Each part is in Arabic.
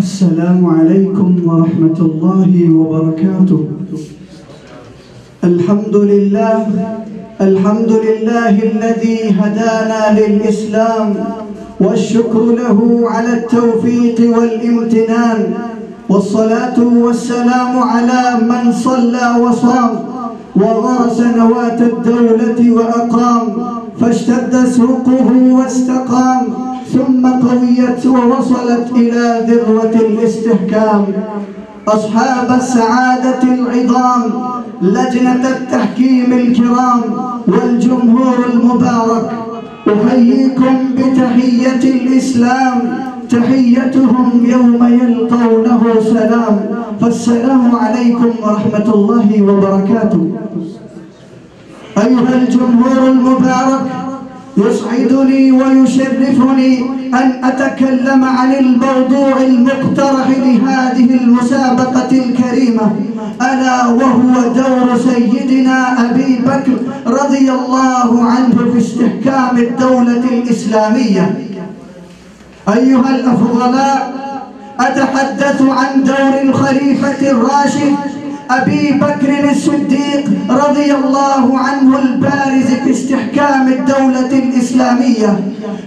السلام عليكم ورحمة الله وبركاته. الحمد لله الذي هدانا للإسلام، والشكر له على التوفيق والامتنان، والصلاة والسلام على من صلى وصام وغرس نواة الدولة وأقام، فاشتد سوقه واستقام، ثم قويت ووصلت إلى ذروة الاستحكام. أصحاب السعادة العظام، لجنة التحكيم الكرام، والجمهور المبارك، أحييكم بتحية الإسلام، تحيتهم يوم يلقونه سلام، فالسلام عليكم ورحمة الله وبركاته. أيها الجمهور المبارك، يسعدني ويشرفني أن أتكلم عن الموضوع المقترح لهذه المسابقة الكريمة، ألا وهو دور سيدنا أبي بكر رضي الله عنه في استحكام الدولة الإسلامية. أيها الأفضلاء، أتحدث عن دور الخليفة الراشد أبي بكر الصديق رضي الله عنه البارز في استحكام الدولة الإسلامية.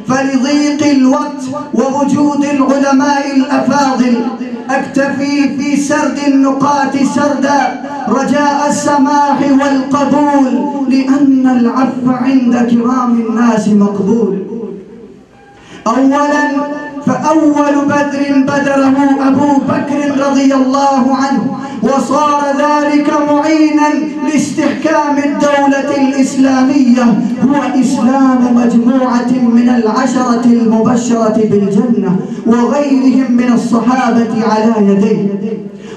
فلضيق الوقت ووجود العلماء الأفاضل أكتفي في سرد النقاط سردا، رجاء السماح والقبول، لأن العفو عند كرام الناس مقبول. أولا، فأول بدر بدره أبو بكر رضي الله عنه، وصار ذلك معينا لاستحكام الدولة الإسلامية، هو إسلام مجموعة من العشرة المبشرة بالجنة وغيرهم من الصحابة على يديه.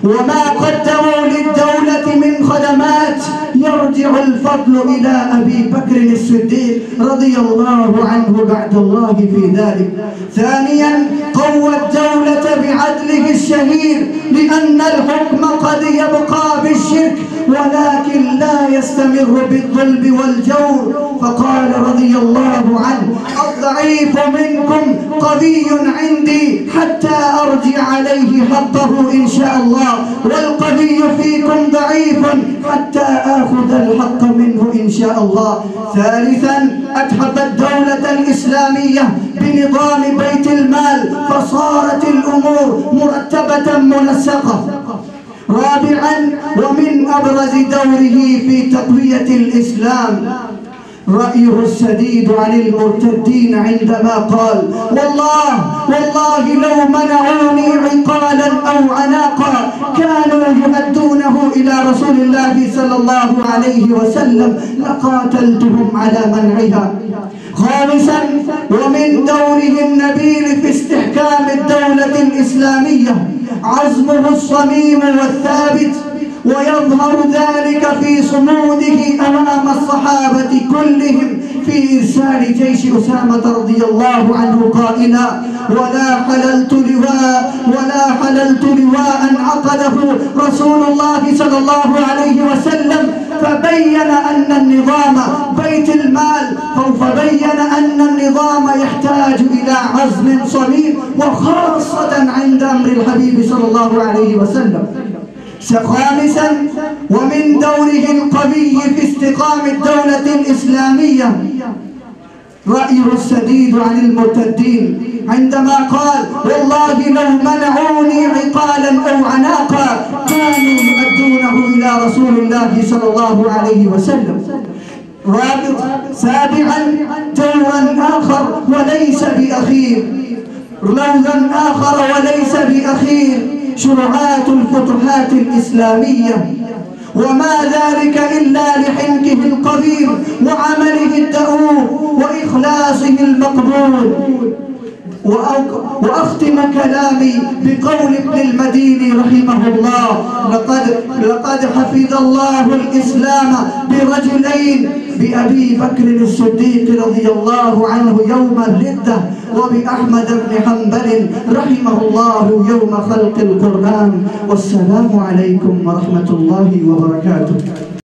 وما قدموا للدولة من خدمات يرجع الفضل إلى أبي بكر الصديق رضي الله عنه بعد الله في ذلك. ثانيا، قوى الدولة بعدله الشهير، لأن الحكم قد يبقى بالشرك ولكن لا يستمر بالظلم والجور، فقال رضي الله عنه: الضعيف منكم قوي عندي حتى أرجع عليه حقه إن شاء الله، والقوي فيكم ضعيف حتى آخذ الحق منه إن شاء الله. ثالثا، أتحف الدولة الإسلامية بنظام بيت المال، فصارت الأمور مرتبة منسقة. رابعا، ومن أبرز دوره في تقوية الإسلام رأيه السديد عن المرتدين عندما قال: والله لو منعوني عقالا أو عناقا كانوا يؤدونه إلى رسول الله صلى الله عليه وسلم لقاتلتهم على منعها. خامسا، ومن دوره النبيل في استحكام الدولة الإسلامية عزمه الصميم والثابت، ويظهر ذلك في صموده أمام الصحابة كلهم في إرسال جيش أسامة رضي الله عنه قائلا: ولا حللت لواء عقده رسول الله صلى الله عليه وسلم، فبين أن النظام بيت المال، يحتاج إلى عزم صميم، وخاصة عند أمر الحبيب صلى الله عليه وسلم. خامسا، ومن دوره القوي في استقام الدولة الإسلامية رأيه السديد عن المرتدين عندما قال: والله لو منعوني عقالا أو عناقا كانوا يؤدونه إلى رسول الله صلى الله عليه وسلم. سابعا، دورا آخر وليس بأخير، شروعات الفتوحات الإسلامية، وما ذلك إلا لحنكه القدير وعمله الدؤوب وإخلاصه المقبول. وأختم كلامي بقول ابن المديني رحمه الله: لقد حفظ الله الإسلام برجلين، بأبي بكر الصديق رضي الله عنه يوم الردة، وبأحمد بن حنبل رحمه الله يوم خلق القرآن. والسلام عليكم ورحمة الله وبركاته.